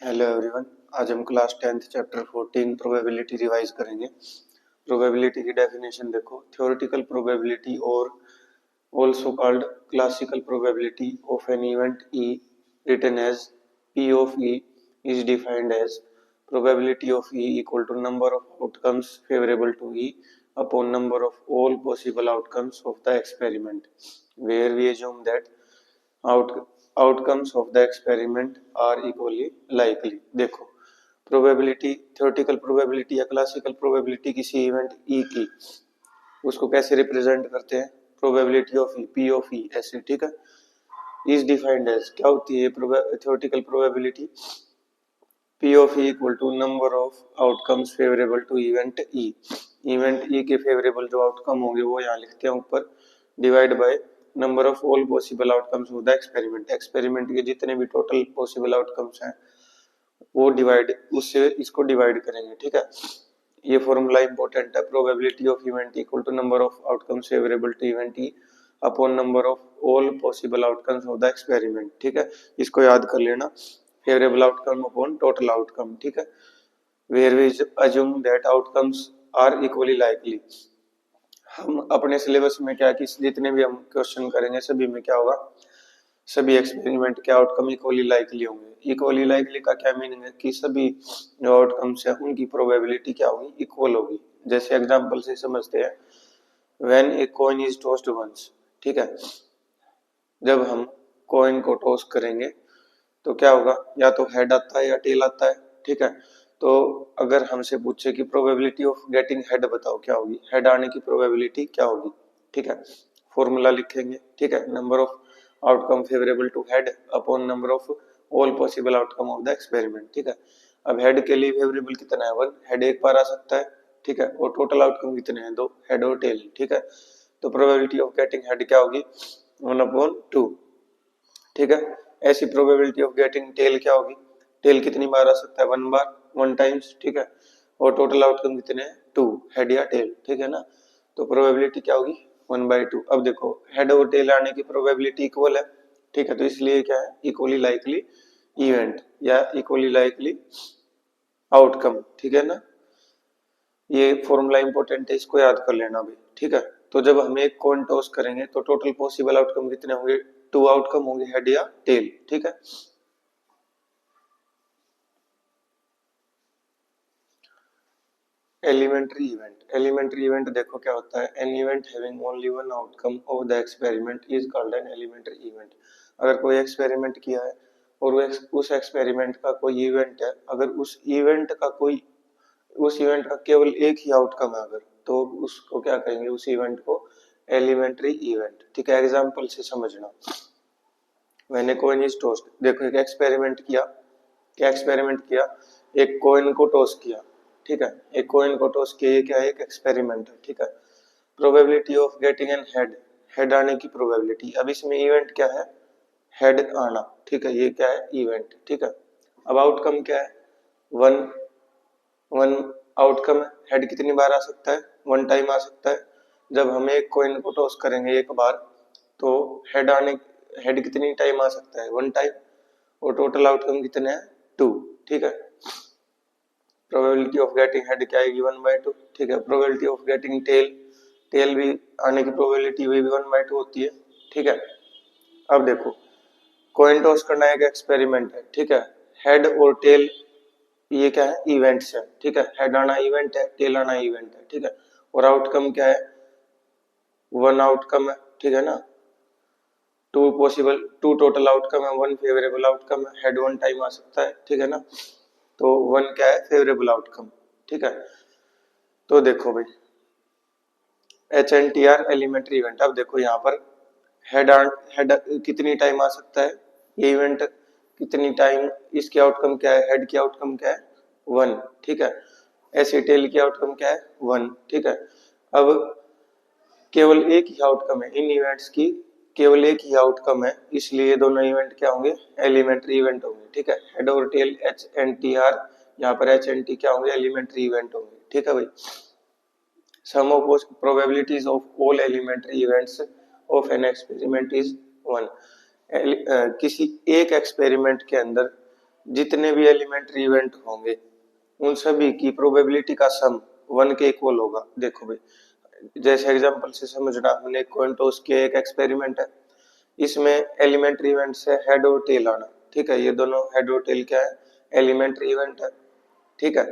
Hello everyone. आज हम class 10th chapter 14 probability revise करेंगे। प्रोबेबिलिटी की डेफिनेशन देखो, थ्योरेटिकल प्रोबेबिलिटी और also called classical probability of an event E written as P of E is defined as probability of E equal to number of outcomes favorable to E upon number of all possible outcomes of the experiment, where we assume that out outcomes of the experiment are equally likely। देखो, probability, theoretical probability या classical probability किसी event E की, उसको कैसे represent करते हैं? Probability of E, P of E, ऐसे, ठीक है। इज डिफाइंड एज, क्या होती है theoretical probability? P of E equal to number of outcomes favourable to event E. Event E के फेवरेबल जो आउटकम होंगे वो यहाँ लिखते हैं ऊपर, divide by number of all possible outcomes of the experiment. Experiment के जितने भी टोटल पॉसिबल आउटकम्स हैं वो डिवाइड, उससे इसको डिवाइड करेंगे, ठीक है। ये फॉर्मूला इंपॉर्टेंट है, probability of event equal to number of outcomes favourable to event E upon number of all possible outcomes of the experiment, ठीक है। इसको याद कर लेना, favourable outcome upon total outcome, ठीक है। Where we assume that outcomes are equally likely. हम अपने सिलेबस में क्या कि जितने भी हम क्वेश्चन करेंगे सभी में क्या होगा, सभी एक्सपेरिमेंट के आउटकम इक्वली लाइकली होंगे। इक्वली लाइकली का क्या मीनिंग है कि सभी जो आउटकम्स है उनकी प्रोबेबिलिटी क्या होगी, इक्वल होगी। जैसे एग्जांपल से समझते हैं, when a coin is tossed once, ठीक है। जब हम कॉइन को टॉस करेंगे तो क्या होगा, या तो हेड आता है या टेल आता है, ठीक है। तो अगर हमसे पूछे कि प्रोबेबिलिटी ऑफ गेटिंग हेड बताओ, क्या होगी, हेड आने की प्रोबेबिलिटी क्या होगी, ठीक है। फॉर्मूला लिखेंगे, ठीक है, number of outcome favourable to head upon number of all possible outcome of the experiment, ठीक है। अब हेड के लिए फेवरेबल कितना है, 1, हेड एक बार आ सकता है, ठीक है। और टोटल आउटकम कितने हैं, 2, हेड और टेल, ठीक है। तो प्रोबेबिलिटी ऑफ गेटिंग हेड क्या होगी, 1/2, ठीक है। ऐसी प्रोबेबिलिटी ऑफ गेटिंग टेल क्या होगी, टेल कितनी बार आ सकता है, 1 बार, 1 टाइम्स, ठीक है। और टोटल आउटकम कितने हैं, 2, हेड या टेल, ठीक है ना। तो प्रोबेबिलिटी क्या होगी, 1/2। अब देखो, हेड और टेल आने की प्रोबेबिलिटी इक्वल है, ठीक है। तो इसलिए क्या है, इक्वली लाइकली इवेंट या इक्वली लाइकली आउटकम, ठीक है ना। ये फॉर्मूला इंपॉर्टेंट है, इसको याद कर लेना भाई, ठीक है। तो जब हम एक कॉइन टॉस करेंगे तो टोटल पॉसिबल आउटकम कितने होंगे, 2 आउटकम होंगे, हेड या टेल, ठीक है। एलिमेंट्री इवेंट देखो क्या होता है, an event having only one outcome of the experiment is called an elementary event. अगर कोई एक्सपेरिमेंट किया है और उस एक्सपेरिमेंट का कोई इवेंट है, अगर उस इवेंट का केवल एक ही आउटकम है अगर, तो उसको क्या कहेंगे, उस इवेंट को एलिमेंट्री इवेंट, ठीक है। एग्जांपल से समझना, मैंने कॉइन इज टॉस्ड, देखो एक एक्सपेरिमेंट किया, क्या एक्सपेरिमेंट किया, एक कॉइन को टॉस किया, ठीक है। एक कॉइन को टॉस किया, ये क्या है, एक एक्सपेरिमेंट है, ठीक है। Probability of getting an head, head आने की प्रोबेबिलिटी। अब इसमें इवेंट क्या है, हेड आना, ठीक है, ये क्या है, इवेंट, ठीक है। अब आउटकम क्या है, 1, 1 आउटकम है, हेड कितनी बार आ सकता है, 1 टाइम आ सकता है। जब हम एक कॉइन को टॉस करेंगे एक बार, तो हेड कितनी टाइम आ सकता है, 1 टाइम। और टोटल आउटकम कितने हैं, 2, ठीक है। प्रोबेबिलिटी ऑफ गेटिंग हेड क्या आएगी, 1/2, ठीक है। Probability of getting tail, tail भी आने की प्रोबेबिलिटी वही भी 1/2 होती है, ठीक है। अब देखो, कॉइन टॉस करना एक एक्सपेरिमेंट है, ठीक है। हेड और टेल ये क्या है, इवेंट्स है, ठीक है। हेड आना इवेंट है, टेल आना इवेंट है, ठीक है। और आउटकम क्या है, 1 आउटकम है, ठीक है ना। 2 टोटल आउटकम है, 1 फेवरेबल आउटकम है, हेड 1 टाइम आ सकता है, ठीक है ना। तो 1 क्या है, फेवरेबल आउटकम, ठीक है। तो देखो भाई, HNTR एलिमेंट्री इवेंट। अब देखो यहाँ पर हेड कितनी टाइम आ सकता है, ये इवेंट कितनी टाइम, इसकी आउटकम क्या है, हेड की आउटकम क्या है, 1, ठीक है। ऐसे टेल की आउटकम क्या है, 1, ठीक है। अब केवल एक ही आउटकम है, इन इवेंट्स की केवल एक ही आउटकम है, इसलिए दोनों इवेंट क्या होंगे, एलिमेंट्री इवेंट होंगे, ठीक है। हेड और टेल HNTR, यहाँ पर HNT क्या होंगे, एलिमेंट्री इवेंट होंगे, ठीक है भाई। Sum of probabilities of all elementary events of an experiment is 1। किसी एक एक्सपेरिमेंट के अंदर जितने भी एलिमेंट्री इवेंट होंगे उन सभी की प्रोबेबिलिटी का सम 1 के इक्वल होगा। देखो भाई जैसे एग्जांपल से समझना, हमने कॉइन टॉस के एक एक्सपेरिमेंट है, इसमें एलिमेंट्री इवेंट से हेड और टेल आना, ठीक है। ये दोनों हेड और टेल क्या है, एलिमेंट्री इवेंट है, ठीक है।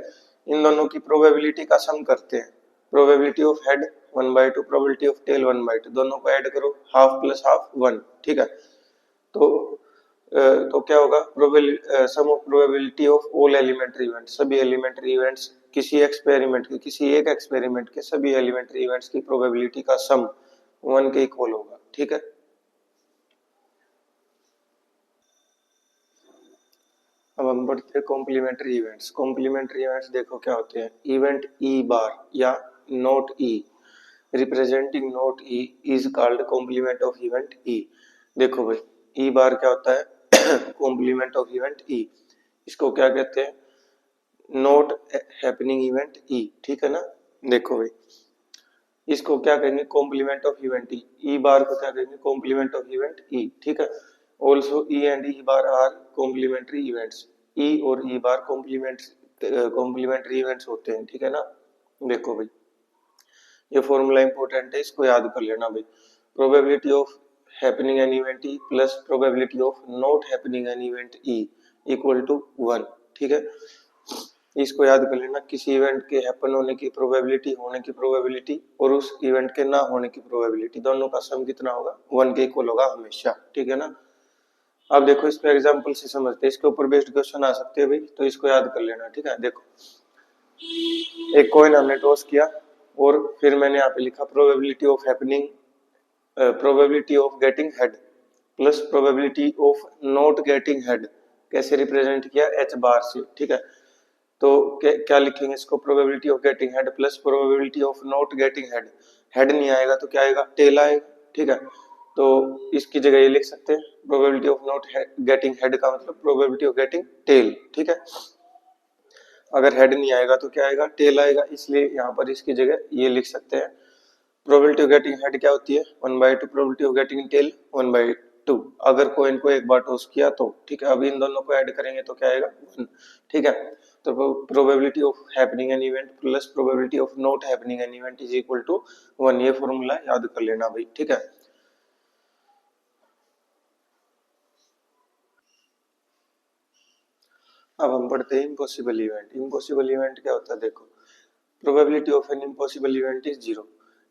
इन दोनों की प्रोबेबिलिटी का सम करते हैं, probability of head 1/2, probability of tail 1/2, दोनों को ऐड करो, हाफ प्लस हाफ 1, ठीक है। तो तो क्या होगा, sum of probability of all elementary event, सभी एलिमेंट्री इवेंट्स किसी एक्सपेरिमेंट के, किसी एक एक्सपेरिमेंट के सभी एलिमेंट्री इवेंट्स की प्रोबेबिलिटी का सम 1 के इक्वल होगा, ठीक है। अब हम बढ़ते हैं कॉम्प्लीमेंट्री इवेंट्स। कॉम्प्लीमेंट्री इवेंट्स देखो क्या होते हैं, इवेंट ई बार या not E representing not E is called complement of event E. देखो भाई ई बार क्या होता है, कॉम्प्लीमेंट ऑफ इवेंट ई, इसको क्या कहते हैं, नोट हैपनिंग इवेंट ई, ठीक है ना। देखो भाई इसको क्या कहेंगे, complement of event E, E bar को क्या कहेंगे, कॉम्प्लीमेंट ऑफ इवेंट ई, ठीक है। Also E and E bar are complementary events, E और ई बार कॉम्प्लीमेंट्री इवेंट्स होते हैं, ठीक है ना। देखो भाई ये फॉर्मूला इंपॉर्टेंट है, इसको याद कर लेना भाई, probability of happening an event E plus probability of not happening an event E equal to 1, ठीक है। इसको याद कर लेना, किसी इवेंट के हैपन होने की प्रोबेबिलिटी, होने की प्रोबेबिलिटी और उस इवेंट के ना होने की प्रोबेबिलिटी, दोनों का सम कितना होगा, 1 के इक्वल होगा हमेशा, ठीक है ना। अब देखो इसको एग्जांपल से समझते हैं, इसके ऊपर बेस्ड क्वेश्चन आ सकते हैं भाई, तो इसको याद कर लेना, ठीक है। देखो एक कॉइन हमने टॉस किया और फिर मैंने यहाँ पे लिखा probability of happening, probability of getting head plus probability of not getting head, कैसे रिप्रेजेंट किया, एच बार से, ठीक है। तो क्या लिखेंगे इसको, probability of getting head plus probability of not getting head, head नहीं आएगा तो क्या आएगा, टेल आएगा, ठीक है। तो इसकी जगह ये लिख सकते हैं, probability of not getting head का मतलब प्रोबेबिलिटी ऑफ गेटिंग टेल, ठीक है। अगर हेड नहीं आएगा तो क्या आएगा, टेल आएगा, इसलिए यहाँ पर इसकी जगह ये लिख सकते हैं, प्रोबेबिलिटी ऑफ गेटिंग हेड क्या होती है, 1/2, प्रोबेबिलिटी ऑफ गेटिंग टेल 1/2, अगर कोइन को एक बार टॉस किया तो, ठीक है। अब इन दोनों को ऐड करेंगे तो क्या आएगा, 1, ठीक है। तो probability of happening an event plus probability of not happening an event is equal to 1, ये फॉर्मूला याद कर लेना भाई, ठीक है। अब हम पढ़ते हैं इम्पॉसिबल इवेंट। इम्पॉसिबल इवेंट क्या होता है, देखो probability of an impossible event is 0,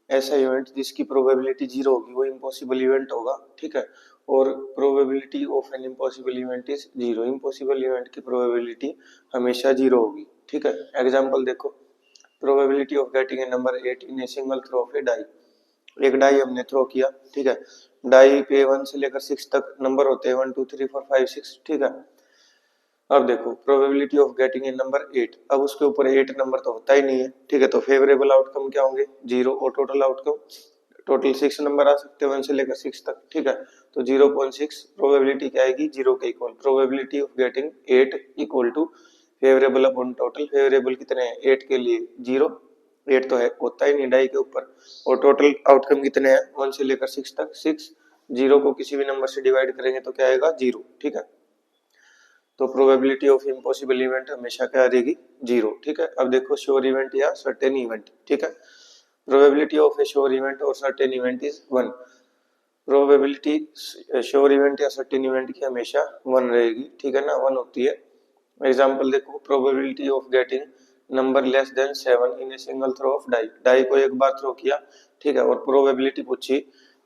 ऐसा इवेंट जिसकी प्रोबेबिलिटी 0 होगी वो इम्पॉसिबल इवेंट होगा, ठीक है। और probability of an impossible event is 0, impossible event की प्रोबेबिलिटी हमेशा 0 होगी, ठीक है। एग्जांपल देखो, probability of getting a number 8 in a single throw of a die, एक डाई हमने थ्रो किया, ठीक है। डाई पे 1 से लेकर 6 तक नंबर होते हैं, 1 2 3 4 5 6, ठीक है। अब देखो probability of getting a number 8, अब उसके ऊपर 8 नंबर तो होता ही नहीं है, ठीक है। तो फेवरेबल आउटकम क्या होंगे, 0, और टोटल आउटकम, टोटल 6 नंबर आ सकते हैं 1 से लेकर 6 तक, ठीक है। तो 0.6 प्रोबेबिलिटी क्या आएगी, 0 के equal, probability of getting 8 equal to favourable upon total, favourable कितने हैं 8 के लिए 0, 8 तो है होता ही नहीं डाई के ऊपर, और टोटल आउटकम कितने हैं 1 से लेकर 6 तक 6, 0 को किसी भी नंबर से डिवाइड करेंगे तो क्या आएगा 0, ठीक है। तो प्रोबेबिलिटी ऑफ इम्पॉसिबल इवेंट हमेशा क्या रहेगी 0, ठीक है। अब देखो श्योर इवेंट या सर्टेन इवेंट, ठीक है। Probability of a sure event और certain event is 1, probability sure event या सर्टेन इवेंट की हमेशा 1 रहेगी, ठीक है ना, 1 होती है। एग्जांपल देखो, probability of getting number less than 7 in a single throw of die, die को एक बार थ्रो किया, ठीक है, और प्रोबेबिलिटी पूछी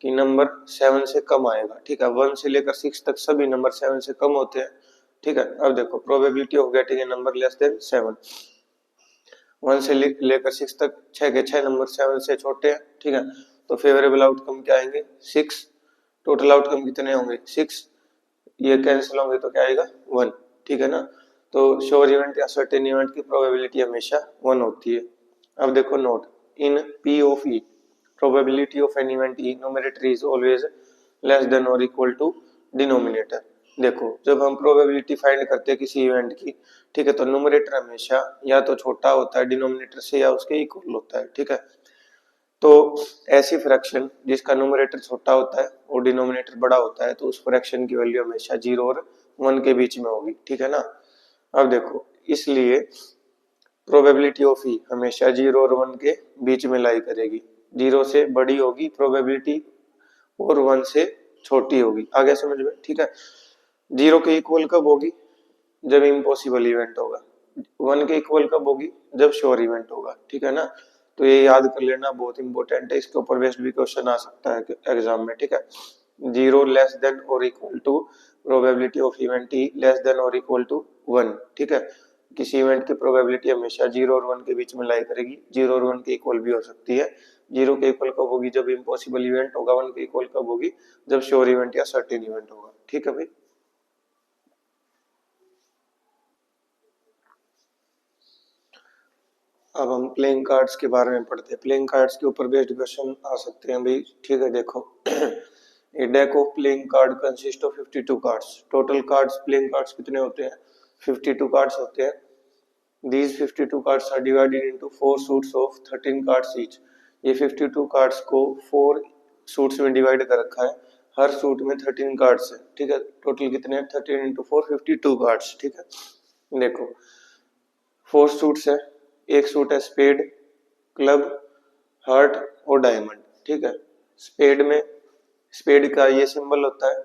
कि नंबर 7 से कम आएगा, ठीक है। 1 से लेकर 6 तक सभी नंबर 7 से कम होते हैं, ठीक है। अब देखो probability of getting a number less than 7, 1 से लेकर 6 तक 6 के 6 नंबर 7 से छोटे हैं, ठीक है। तो फेवरेबल आउटकम क्या आएंगे 6, टोटल आउटकम कितने होंगे 6, ये कैंसिल होंगे तो क्या आएगा 1, ठीक है ना। तो श्योर इवेंट या सर्टेन इवेंट की प्रोबेबिलिटी हमेशा 1 होती है। अब देखो note, in P of E probability of an event E numerator is always less than और इक्वल टू डिनोमिनेटर। देखो जब हम प्रोबेबिलिटी फाइंड करते हैं किसी इवेंट की, ठीक है, तो न्यूमरेटर हमेशा या तो छोटा होता है डिनोमिनेटर से या उसके इक्वल होता है, ठीक है। तो ऐसी फ्रैक्शन जिसका न्यूमरेटर छोटा होता है और डिनोमिनेटर बड़ा होता है तो उस फ्रैक्शन की वैल्यू हमेशा 0 और 1 के बीच में होगी, ठीक है ना। अब देखो, इसलिए प्रोबेबिलिटी ऑफ ई हमेशा 0 और 1 के बीच में लाई करेगी। 0 से बड़ी होगी प्रोबेबिलिटी और 1 से छोटी होगी। आगे समझ में, ठीक है। 0 के इक्वल कब होगी? जब इम्पॉसिबल इवेंट होगा। 1 के इक्वल कब होगी? जब श्योर इवेंट होगा, ठीक है ना। तो ये याद कर लेना, बहुत इंपॉर्टेंट है, इसके ऊपर बेस्ड भी क्वेश्चन आ सकता है एग्जाम में, ठीक है। 0 लेस देन और equal to probability of event E less than और इक्वल टू 1, ठीक है। किसी इवेंट की प्रोबेबिलिटी हमेशा 0 और 1 के बीच में लाई करेगी। 0 और 1 के इक्वल भी हो सकती है। 0 के इक्वल कब होगी? जब इम्पॉसिबल इवेंट होगा। 1 के इक्वल कब होगी? जब श्योर इवेंट या सर्टेन इवेंट होगा, ठीक है भाई। अब हम प्लेइंग कार्ड्स के बारे में पढ़ते हैं। प्लेइंग कार्ड्स के ऊपर बेस्ड क्वेश्चन आ सकते हैं भाई, ठीक है। देखो a deck of playing card consist of 52 cards. Total cards, playing cards कितने होते हैं? 52 कार्ड्स होते हैं। These 52 cards are divided into 4 suits of 13 cards each. ये 52 कार्ड्स को 4 सूट्स में डिवाइड कर रखा है। हर सूट में 13 कार्ड्स है, ठीक है। टोटल कितने हैं? 13 इंटू 4 52 कार्ड्स, ठीक है। देखो 4 सूट्स है। एक सूट है स्पेड, क्लब, हार्ट और डायमंड, ठीक है। स्पेड में, स्पेड का ये सिंबल होता है,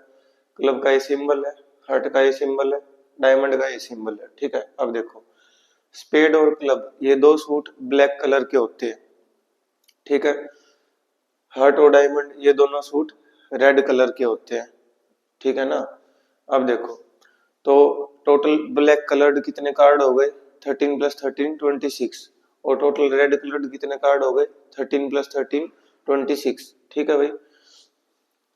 क्लब का ये सिंबल है, हार्ट का ये सिंबल है, डायमंड का ये सिंबल है, ठीक है। अब देखो स्पेड और क्लब ये दो सूट ब्लैक कलर के होते हैं, ठीक है। हार्ट और डायमंड ये दोनों सूट रेड कलर के होते हैं, ठीक है ना। अब देखो तो टोटल ब्लैक कलर्ड कितने कार्ड हो गए? 13 प्लस 13 26। और टोटल रेड कलर्ड कितने कार्ड हो गए? 13 प्लस 13 26, ठीक है भाई।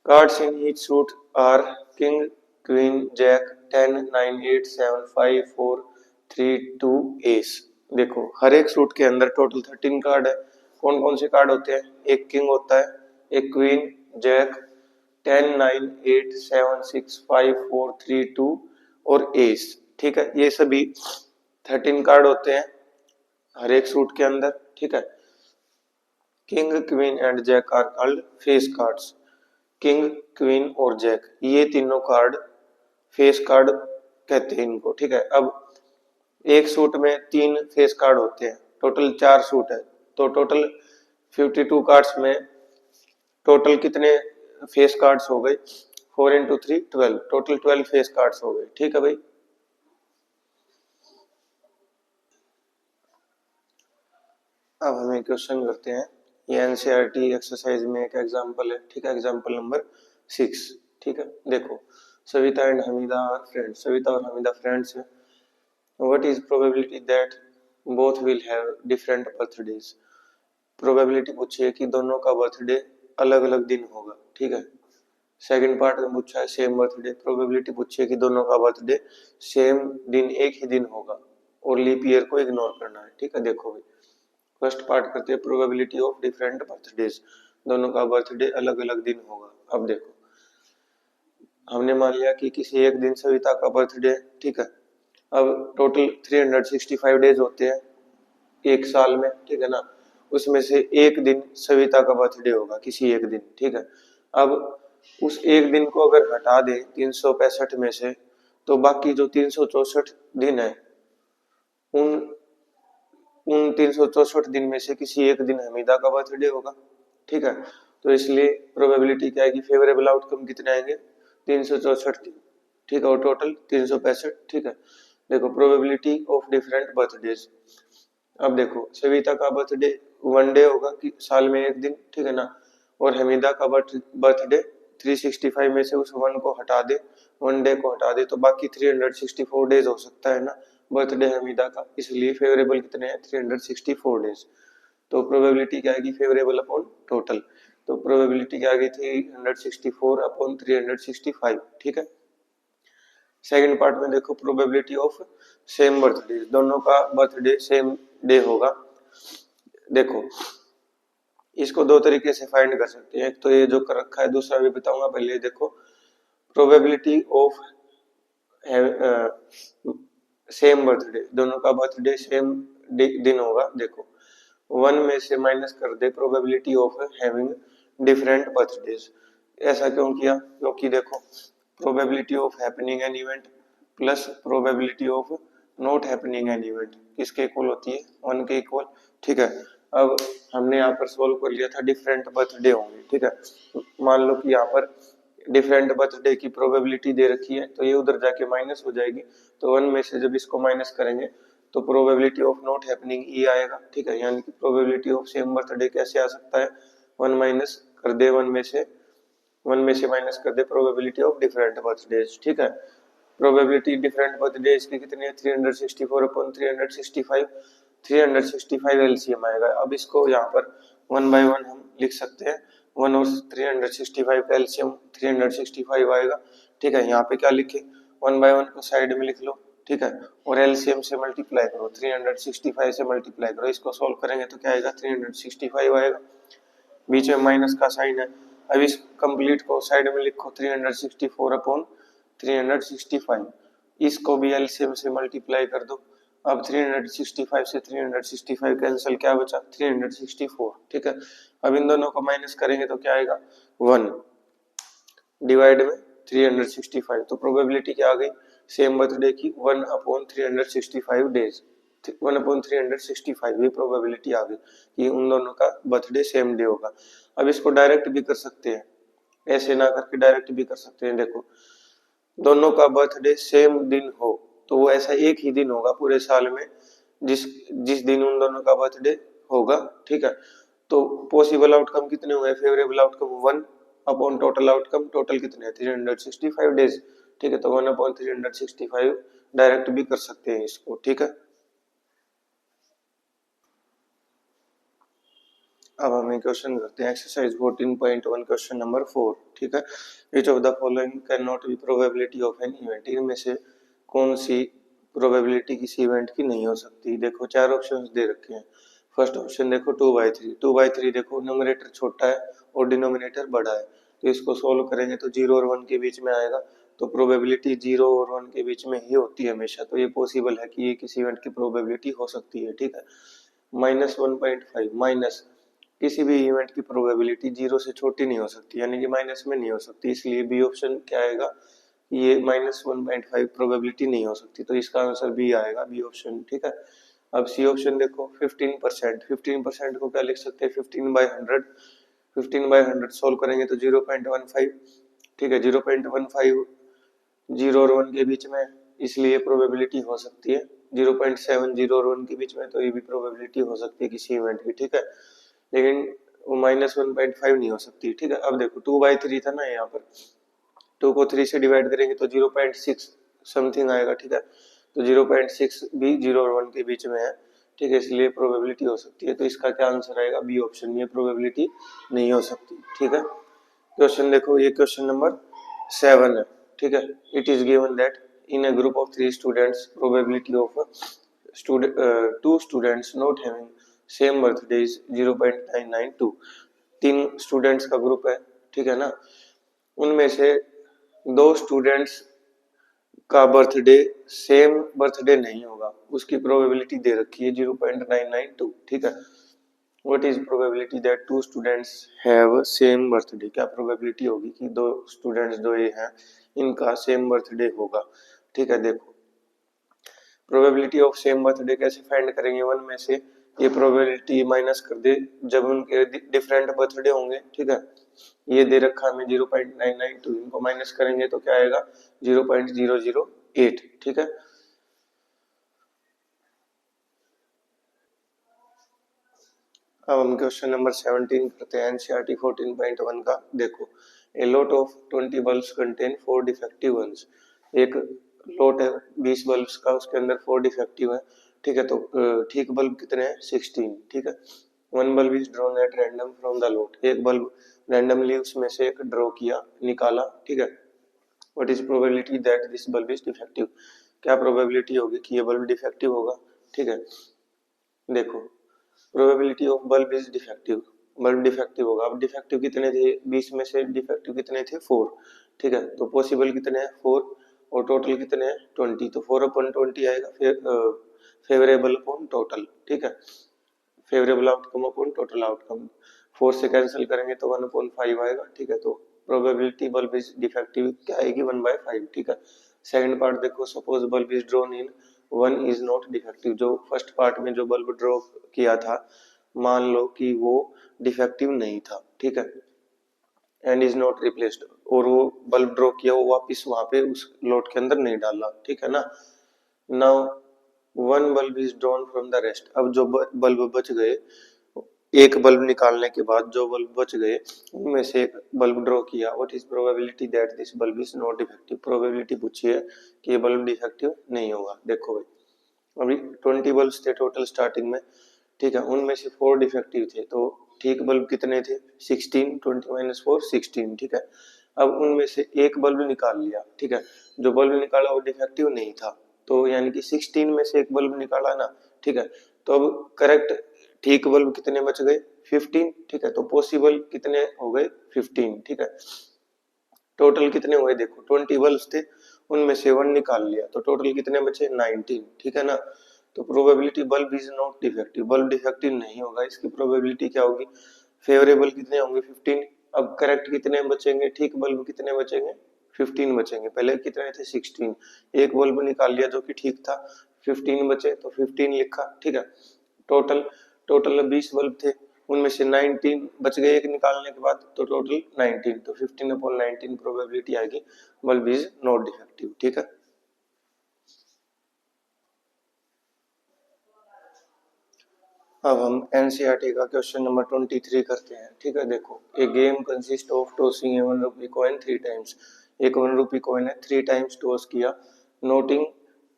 Cards in each suit are king, queen, jack, 10, 9, 8, 7, 5, 4, 3, 2, ace. देखो हर एक सूट के अंदर टोटल 13 कार्ड है। कौन कौन से कार्ड होते हैं? एक किंग होता है, एक क्वीन, जैक, 10, 9, 8, 7, 6, 5, 4, 3, 2 और एस, ठीक है। ये सभी 13 कार्ड होते हैं हर एक सूट के अंदर, ठीक है। King, queen and jack are called face cards. King, queen और जैक ये तीनों कार्ड फेस कार्ड कहते हैं इनको, ठीक है। अब एक सूट में 3 फेस कार्ड होते हैं, टोटल 4 सूट है, तो टोटल 52 कार्ड्स में टोटल कितने फेस कार्ड्स हो गए? 4 इंटू 3 12, टोटल 12 फेस कार्ड्स हो गए, ठीक है भाई। अब हमें क्वेश्चन करते हैं। ये एनसीईआरटी एक्सरसाइज में एक एग्जांपल है, ठीक है। एग्जांपल नंबर 6, ठीक है। देखो Savita and Hamida are friends. Savita और हमीदा फ्रेंड्स हैं। What is probability that both will have different birthdays. Probability पूछी है कि दोनों का बर्थडे अलग अलग दिन होगा, ठीक है। सेकंड पार्ट में पूछा है सेम बर्थडे। प्रोबेबिलिटी पूछी है कि दोनों का बर्थडे सेम दिन, एक ही दिन होगा और लीप ईयर को इग्नोर करना है, ठीक है। देखो भाई फर्स्ट पार्ट करते हैं प्रोबेबिलिटी ऑफ डिफरेंट बर्थडेज। दोनों का बर्थडे अलग अलग दिन होगा। अब देखो हमने मान लिया कि किसी एक दिन सविता का बर्थडे, ठीक है। अब टोटल 365 डेज होते हैं एक साल में, ठीक है ना। उसमें से एक दिन सविता का बर्थडे होगा, किसी एक दिन, ठीक है। अब उस एक दिन को अगर हटा दें 365 में से, तो बाकी जो 364 दिन है उन उन 364 दिन में से किसी एक दिन हमीदा का बर्थडे होगा, ठीक है। तो इसलिए प्रोबेबिलिटी क्या आएगी? फेवरेबल आउटकम कितने आएंगे? 364 दिन, ठीक है। और टोटल 365, ठीक है। देखो प्रोबेबिलिटी ऑफ डिफरेंट बर्थडेज। अब देखो सविता का बर्थडे 1 डे होगा कि साल में एक दिन, ठीक है ना। और हमीदा का बर्थडे 365 में से उस 1 को हटा दे, 1 डे को हटा दे, तो बाकी 364 डेज हो सकता है ना बर्थडे हमीदा का। इसलिए फेवरेबल कितने हैं? 364 डेज। तो प्रोबेबिलिटी क्या आएगी? Favourable upon total. तो प्रोबेबिलिटी क्या आ गई? 364 अपॉन 365, ठीक है। सेकंड पार्ट में देखो प्रोबेबिलिटी ऑफ सेम बर्थडे। दोनों का बर्थडे सेम डे होगा। देखो इसको दो तरीके से फाइंड कर सकते हैं। एक तो ये जो कर रखा है, दूसरा भी बताऊंगा। पहले देखो प्रोबेबिलिटी ऑफ सेम बर्थडे। दोनों का बर्थडे सेम दिन होगा। देखो 1 में से माइनस कर दे probability of having different birthdays. ऐसा क्यों किया? क्योंकि देखो probability of happening an event plus probability of not happening an event किसके इक्वल होती है, 1 के इक्वल। ठीक है, अब हमने यहाँ पर सोल्व कर लिया था डिफरेंट बर्थडे होंगे। ठीक है, मान लो कि यहाँ पर डिफरेंट बर्थडे की प्रोबेबिलिटी दे रखी है, तो ये उधर जाके माइनस हो जाएगी, तो 1 में से जब इसको माइनस करेंगे तो प्रोबेबिलिटी ऑफ नॉट हैपनिंग ई आएगा। ठीक है, यानी कि प्रोबेबिलिटी ऑफ सेम बर्थडे कैसे आ सकता है, 1 माइनस कर दे 1 में से माइनस कर दे प्रोबेबिलिटी ऑफ डिफरेंट बर्थडेज। ठीक है, प्रोबेबिलिटी डिफरेंट बर्थडेज की कितनी है, 364 अपॉन 365, 365 एलसीएम आएगा। अब इसको यहाँ पर 1 बाय 1 हम लिख सकते हैं, 1 और 365 का एलसीएम 365 आएगा। ठीक है, यहाँ पे क्या लिखे, 1 बाय 1 को साइड में लिख लो। ठीक है, और एलसीएम से मल्टीप्लाई करो, 365 से मल्टीप्लाई करो, इसको सोल्व करेंगे तो क्या आएगा, 365 आएगा, बीच में माइनस का साइन है। अब इस कंप्लीट को साइड में लिखो, 364 अपॉन 365, इसको भी एलसीएम से मल्टीप्लाई कर दो। अब 365 से 365 कैंसिल, क्या बचा 364। ठीक है, अब इन दोनों को माइनस करेंगे तो क्या आएगा, 1 डिवाइड में 365, तो प्रोबेबिलिटी क्या आ गई, सेम बर्थडे की 1 अपॉन 365 डेज, 1 अपॉन 365, ये प्रोबेबिलिटी आ गई कि उन दोनों का बर्थडे सेम डे होगा। अब इसको डायरेक्ट भी कर सकते हैं, ऐसे ना करके डायरेक्ट भी कर सकते हैं। देखो, दोनों का बर्थडे सेम दिन हो तो वो ऐसा एक ही दिन होगा पूरे साल में जिस जिस दिन उन दोनों का बर्थडे होगा। ठीक है, तो पॉसिबल आउटकम कितने हुए, favourable outcome 1 upon total outcome, total कितने हैं 365 डेज। ठीक है, तो 1 अपॉन 365 डायरेक्ट भी कर सकते हैं इसको। ठीक है, अब हम क्वेश्चन करते हैं एक्सरसाइज 14.1 क्वेश्चन नंबर 4। ठीक है, which of the following can not be probability of an event, इनमें से कौन सी प्रोबेबिलिटी किसी इवेंट की नहीं हो सकती। देखो, चार ऑप्शंस दे रखे हैं। फर्स्ट ऑप्शन देखो 2/3, 2/3 देखो न्यूमरेटर छोटा है और डिनोमिनेटर बड़ा है, तो इसको सोल्व करेंगे तो 0 और 1 के बीच में आएगा, तो प्रोबेबिलिटी 0 और 1 के बीच में ही होती है हमेशा, तो ये पॉसिबल है कि ये किसी इवेंट की प्रोबेबिलिटी हो सकती है। ठीक है, -1.5, माइनस किसी भी इवेंट की प्रोबेबिलिटी 0 से छोटी नहीं हो सकती, यानी कि माइनस में नहीं हो सकती, इसलिए बी ऑप्शन क्या आएगा, ये -1.5 प्रोबेबिलिटी नहीं हो सकती, तो इसका आंसर बी आएगा, बी ऑप्शन। ठीक है, अब सी ऑप्शन देखो 15%, 15% को क्या लिख सकते हैं 15/100, 15/100 सोल्व करेंगे तो 0.15। ठीक है, 0.15 0 और 1 के बीच में, इसलिए प्रोबेबिलिटी हो सकती है। 0.7 0 और 1 के बीच में, तो ये भी प्रोबेबिलिटी हो सकती है किसी इवेंट की। ठीक है, लेकिन वो -1.5 नहीं हो सकती। ठीक है, अब देखो 2/3 था ना यहाँ पर, 2 को 3 से डिवाइड करेंगे तो 0.6 समथिंग आएगा। ठीक है, तो 0.6 भी 0 और 1 के बीच में है। ठीक है, इसलिए प्रोबेबिलिटी हो सकती है, तो इसका क्या आंसर आएगा, बी ऑप्शन, ये प्रोबेबिलिटी नहीं हो सकती। ठीक है, क्वेश्चन देखो, ये क्वेश्चन नंबर 7 है। ठीक है, it is given that in a group of 3 students probability of two students not having same birthday is 0.992। 3 students का ग्रुप है, ठीक है ना, उनमें से 2 स्टूडेंट्स का बर्थडे सेम बर्थडे नहीं होगा, उसकी प्रोबेबिलिटी दे रखी है 0.992। ठीक है, what is probability that 2 students have same birthday, क्या प्रोबेबिलिटी होगी कि 2 स्टूडेंट्स जो ये हैं इनका सेम बर्थडे होगा। ठीक है, देखो प्रोबेबिलिटी ऑफ सेम बर्थडे कैसे फाइंड करेंगे, 1 में से ये प्रोबेबिलिटी माइनस कर दे जब उनके डिफरेंट बर्थडे होंगे। ठीक है, ये दे रखा हमें 0.992, इनको माइनस करेंगे तो क्या आएगा 0.008। ठीक है, अब हम क्वेश्चन नंबर 17 करते हैं एनसीईआरटी 14.1 का। देखो, a lot of 20 bulbs contain 4 defective ones, एक लॉट है 20 बल्ब्स का, उसके अंदर 4 डिफेक्टिव है। ठीक है, तो ठीक बल्ब कितने हैं 16। ठीक है, 1 bulb is drawn at random from the lot, एक बल्ब रैंडमली उसमें से एक ड्रॉ किया, निकाला। ठीक है, what is probability that this bulb is defective, क्या प्रोबेबिलिटी होगी कि ये बल्ब डिफेक्टिव होगा। ठीक है, देखो probability of bulb is defective, bulb defective होगा। अब डिफेक्टिव कितने थे 20 में से, डिफेक्टिव कितने थे 4। ठीक है, तो पॉसिबल कितने हैं 4 और टोटल कितने हैं 20, तो 4/20 आएगा, फिर फेवरेबल अपॉन टोटल। ठीक है, favourable outcome upon total outcome, 4 से कैंसिल करेंगे तो 1/5 आएगा। ठीक है, तो प्रोबेबिलिटी बल्ब इज डिफेक्टिव क्या आएगी 1/5। ठीक है, सेकंड पार्ट देखो, suppose bulb is drawn in one is not defective. जो फर्स्ट पार्ट में जो बल्ब ड्रॉ किया था मान लो कि वो डिफेक्टिव नहीं था, ठीक है, एंड इज नॉट रिप्लेस्ड, और वो बल्ब ड्रॉ किया वो वापस वहां पे उस लोट के अंदर नहीं डाला, ठीक है ना। Now one bulb is drawn from the rest. अब जो बल्ब बच गए, एक बल्ब निकालने के बाद जो बल्ब बच गए उनमें से एक बल्ब ड्रॉ किया, what is probability that this bulb is not defective. Probability पूछी है कि ये बल्ब डिफेक्टिव नहीं होगा। देखो भाई अभी 20 बल्ब थे टोटल स्टार्टिंग में, ठीक है, उनमें से 4 डिफेक्टिव थे, तो ठीक बल्ब कितने थे 16, 20 माइनस 4 16, ठीक है। अब उनमें से एक बल्ब निकाल लिया, ठीक है, जो बल्ब निकाला वो डिफेक्टिव नहीं था, तो यानी कि 16 में से एक बल्ब निकाला ना, ठीक है, तो अब करेक्ट ठीक बल्ब कितने बच गए 15, ठीक है, तो पॉसिबल कितने हो गए 15, ठीक है। टोटल कितने हुए देखो 20 बल्ब थे, उनमें से 1 निकाल लिया तो टोटल कितने बचे 19, ठीक है ना। तो probability bulb is not defective, bulb defective नहीं होगा, इसकी प्रोबेबिलिटी क्या होगी, फेवरेबल कितने होंगे 15। अब करेक्ट कितने बचेंगे, ठीक बल्ब कितने बचेंगे 15 बचेंगे, पहले कितने थे 16, एक बल्ब निकाल लिया जो कि ठीक था, 15 बचे तो 15 लिखा, ठीक है। टोटल टोटल 20 बल्ब थे, उनमें से 19 बच गए एक निकालने के बाद, तो टोटल 19, तो 15/19 प्रोबेबिलिटी आएगी बल्ब इज नॉट डिफेक्टिव, ठीक है। अब हम एनसीईआरटी का क्वेश्चन नंबर 23 करते हैं, ठीक है। देखो a game consist of tossing a 1 rupee coin 3 times. एक 1 रुपी कॉइन है 3 टाइम्स टॉस किया, noting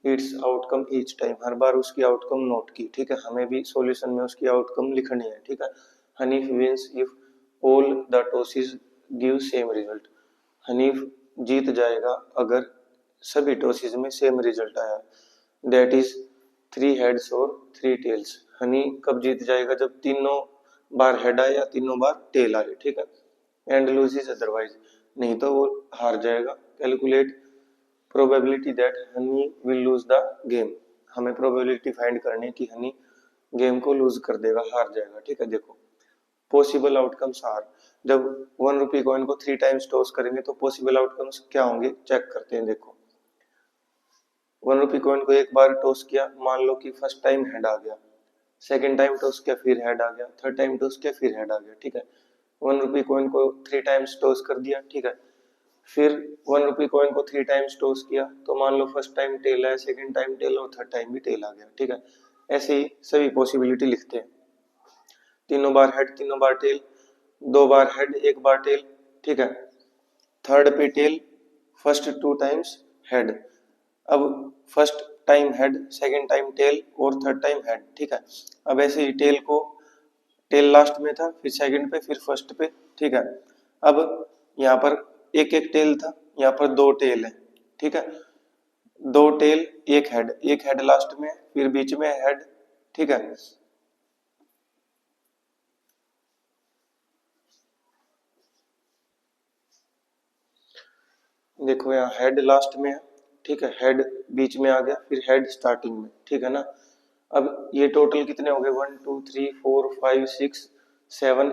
its outcome each time, हर बार उसकी आउटकम नोट की, ठीक है। हमें भी सॉल्यूशन में उसकी आउटकम लिखनी है, ठीक है। Hanif wins if all the tosses give same result. Hanif जीत जाएगा अगर सभी टॉसेस में सेम रिजल्ट आया, दैट इज 3 हेड्स और 3 टेल्स। हनी कब जीत जाएगा, जब तीनों बार हेड आए या तीनों बार टेल आए, ठीक है। एंड लूजेस अदरवाइज, नहीं तो वो हार जाएगा। Calculate probability that Honey will lose the game. हमें प्रोबेबिलिटी फाइंड करनी है कि हनी गेम को लूज कर देगा, हार जाएगा, ठीक है। देखो पॉसिबल आउटकम्स आर, जब 1 रुपी कॉइन को 3 टाइम्स टॉस करेंगे तो पॉसिबल आउटकम्स क्या होंगे चेक करते हैं। देखो 1 रुपी कॉइन को एक बार टॉस किया, मान लो कि फर्स्ट टाइम हेड आ गया, सेकेंड टाइम टॉस किया फिर हेड आ गया, थर्ड टाइम टॉस किया फिर हेड आ गया, ठीक है। 1 रुपी कॉइन को 3 टाइम्स टॉस कर दिया, ठीक है, फिर 1 रुपी कॉइन को 3 टाइम्स टॉस किया, तो मान लो फर्स्ट टाइम टेल है, सेकेंड टाइम टेल और थर्ड टाइम भी टेल आ गया, ठीक है। ऐसे ही सभी पॉसिबिलिटी लिखते हैं, तीनों बार हेड तीनों बार टेल, 2 बार हेड 1 बार टेल, ठीक है, थर्ड पे टेल, फर्स्ट 2 टाइम्स हेड। अब first time head, second time tail और थर्ड टाइम हेड, ठीक है। अब ऐसे ही टेल लास्ट में था, फिर सेकंड पे फिर फर्स्ट पे, ठीक है। अब यहाँ पर एक एक टेल था, यहाँ पर 2 टेल है, ठीक है, 2 टेल एक हेड लास्ट में फिर बीच में हेड, ठीक है। देखो यहाँ हेड लास्ट में है, ठीक है, हेड बीच में आ गया फिर हेड स्टार्टिंग में, ठीक है ना। अब ये टोटल कितने हो गए 1 2 3 4 5 6 7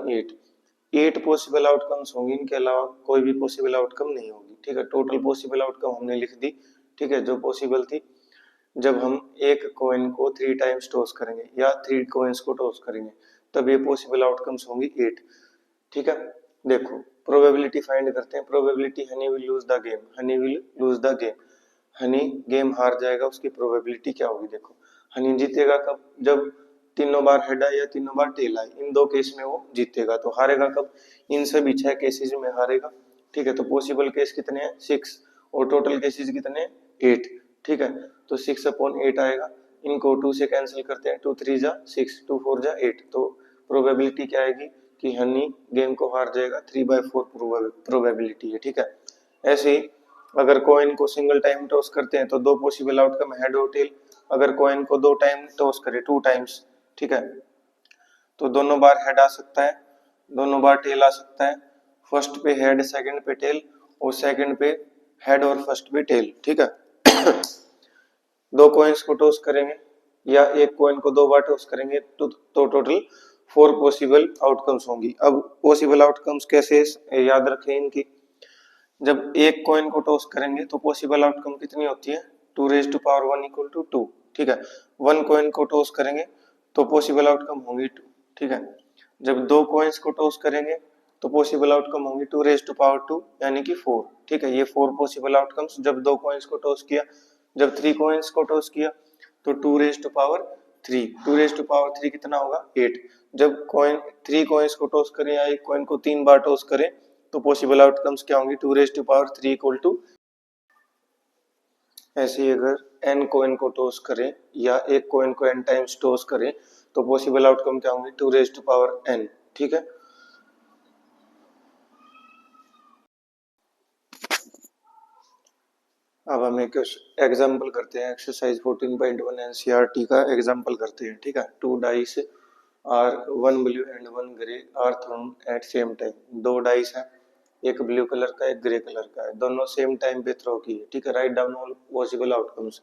8 पॉसिबल आउटकम्स होंगे, इनके अलावा कोई भी पॉसिबल आउटकम नहीं होगी, ठीक है। टोटल पॉसिबल आउटकम हमने लिख दी, ठीक है, जो पॉसिबल थी, जब हम एक कॉइन को 3 टाइम्स टॉस करेंगे या 3 कॉइन्स को टॉस करेंगे तब ये पॉसिबल आउटकम्स होंगी 8, ठीक है। देखो प्रोबेबिलिटी फाइंड करते हैं, probability Honey will lose the game, Honey will lose the game, Honey game हार जाएगा, उसकी प्रोबेबिलिटी क्या होगी। देखो हनी जीतेगा कब, जब तीनों बार हेड आए या तीनों बार टेल आए, इन 2 केस में वो जीतेगा। तो हारेगा कब, इन सभी 6 केसेस में हारेगा, ठीक है। तो पॉसिबल केस कितने हैं 6 और टोटल केसेस कितने हैं 8, ठीक है। तो 6/8 आएगा, इनको 2 से कैंसिल करते हैं, 2 3 जा 6 2 4 जा 8, तो प्रोबेबिलिटी क्या आएगी कि हनी गेम को हार जाएगा, 3/4 प्रोबेबिलिटी है, ठीक है। ऐसे ही अगर कॉइन को सिंगल टाइम टॉस करते हैं तो 2 पॉसिबल आउटकम हेड और टेल, अगर कॉइन को 2 टाइम टॉस करे 2 टाइम्स, ठीक है, तो दोनों बार हेड आ सकता है, दोनों बार टेल आ सकता है, फर्स्ट पे हेड सेकंड पे टेल और सेकंड पे हेड और फर्स्ट पे टेल, ठीक है। 2 कॉइन्स को टॉस करेंगे या एक कॉइन को 2 बार टॉस करेंगे तो टोटल 4 पॉसिबल आउटकम्स होंगी। अब पॉसिबल आउटकम्स कैसे याद रखें इनकी, जब एक कॉइन को टॉस करेंगे तो पॉसिबल आउटकम कितनी होती है 2 raised to power 1 = 2, ठीक है। 1 कॉइन को टॉस करेंगे तो पॉसिबल आउटकम होंगी 2, ठीक है। जब 2 कॉइन्स को टॉस करेंगे तो पॉसिबल आउटकम होंगी 2 रेज टू पावर 2 यानी कि 4, ठीक है। ये 4 पॉसिबल आउटकम्स जब 2 कॉइन्स को टॉस किया। जब 3 कॉइन्स को टॉस किया तो 2 raise to power 3, 2 raise to power 3 कितना होगा 8। जब कॉइन 3 कॉइन्स को टॉस करें या एक कॉइन को 3 बार टॉस करें तो पॉसिबल आउटकम्स क्या होंगी 2 raise to power 3 equal to. ऐसे ही अगर n कॉइन को टॉस करें या एक कॉइन को n टाइम्स टॉस करें तो पॉसिबल आउटकम क्या होंगे 2 रेज टू पावर n, ठीक है। अब हम एक एग्जांपल करते हैं, एक्सरसाइज 14.1 एनसीईआरटी का एग्जांपल करते हैं, ठीक है। 2 dice are 1 blue and 1 grey are thrown at same time. 2 dice है, एक ब्लू कलर का एक ग्रे कलर का है, दोनों सेम टाइम पे थ्रो की है, ठीक है। Write down all possible outcomes,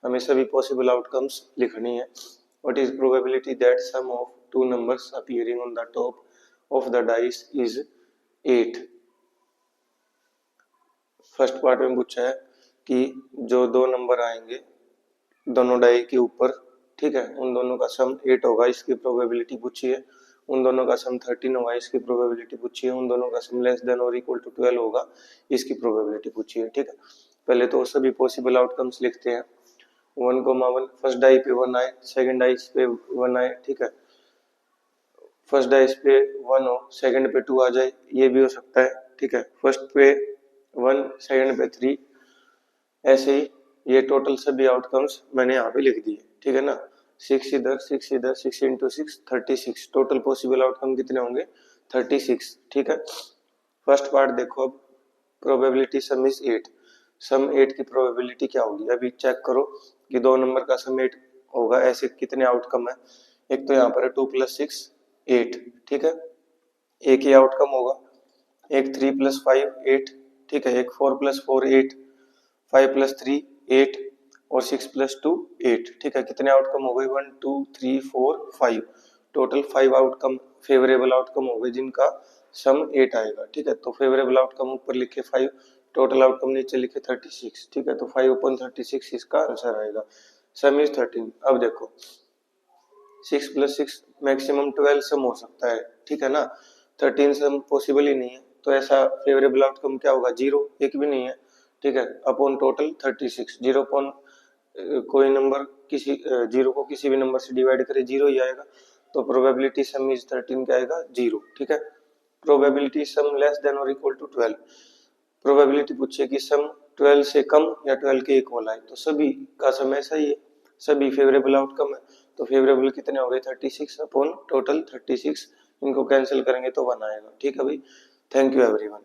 हमें सभी पॉसिबल आउटकम्स लिखनी है। What is probability that sum of 2 numbers appearing on the top of the dice is 8। First part में पूछा है कि जो 2 नंबर आएंगे दोनों डाई के ऊपर, ठीक है, उन दोनों का सम 8 होगा, इसकी प्रोबेबिलिटी पूछी है। उन दोनों का सम 13 होगा, इसकी प्रोबेबिलिटी पूछी है। उन दोनों का सम लेस देन और इक्वल टू 12 होगा, इसकी प्रोबेबिलिटी पूछी है, ठीक है। पहले तो सभी पॉसिबल आउटकम्स लिखते हैं। 1,1 फर्स्ट डाई पे 1 आए, सेकंड डाई पे 1 आए, ठीक है। फर्स्ट डाइस पे 1 हो, सेकंड पे 2 आ जाए, ये भी हो सकता है, ठीक है। फर्स्ट पे 1, सेकंड पे 3, ऐसे ही ये टोटल सभी आउटकम्स मैंने यहाँ पे लिख दिए, ठीक है ना। 6 इधर 6 इधर, 6 इंटू 6 36। टोटल पॉसिबल आउटकम कितने होंगे 36, ठीक है। फर्स्ट पार्ट देखो, अब प्रोबेबिलिटी सम इज 8। सम 8 की प्रोबेबिलिटी क्या होगी, अभी चेक करो कि 2 नंबर का सम 8 होगा। ऐसे कितने आउटकम है, एक तो यहाँ पर है 2 + 6 8, ठीक है, एक ही आउटकम होगा। एक 3 + 5 8, ठीक है। एक 4 + 4 8, 5 + 3 8 और 6 + 2 8, ठीक है। कितने आउटकम हो गए 1 2 3 4 5, टोटल 5 आउटकम फेवरेबल आउटकम हो गए जिनका सम 8 आएगा, ठीक है। तो फेवरेबल आउटकम ऊपर लिखे 5, टोटल आउटकम नीचे लिखे 36, ठीक है। तो 5/36 इसका आंसर आएगा। सम इज 13। अब देखो 6 + 6 मैक्सिमम 12 सम हो सकता है, ठीक है ना। 13 सम पॉसिबल ही नहीं है, तो ऐसा फेवरेबल आउटकम क्या होगा 0, एक भी नहीं है, ठीक है। अपॉन टोटल 36, 0 अपॉन कोई नंबर किसी 0 को किसी भी नंबर से डिवाइड करे 0 ही आएगा। तो प्रोबेबिलिटी सम इज 13 क्या आएगा 0, ठीक है। प्रोबेबिलिटी सम लेस देन और इक्वल टू 12, प्रोबेबिलिटी पूछे कि सम 12 से कम या 12 के इक्वल आए, तो सभी का सम ऐसा ही है, सभी फेवरेबल आउटकम है। तो फेवरेबल कितने हो गए 36 अपॉन टोटल 36, इनको कैंसिल करेंगे तो 1 आएगा, ठीक है भाई। Thank you everyone.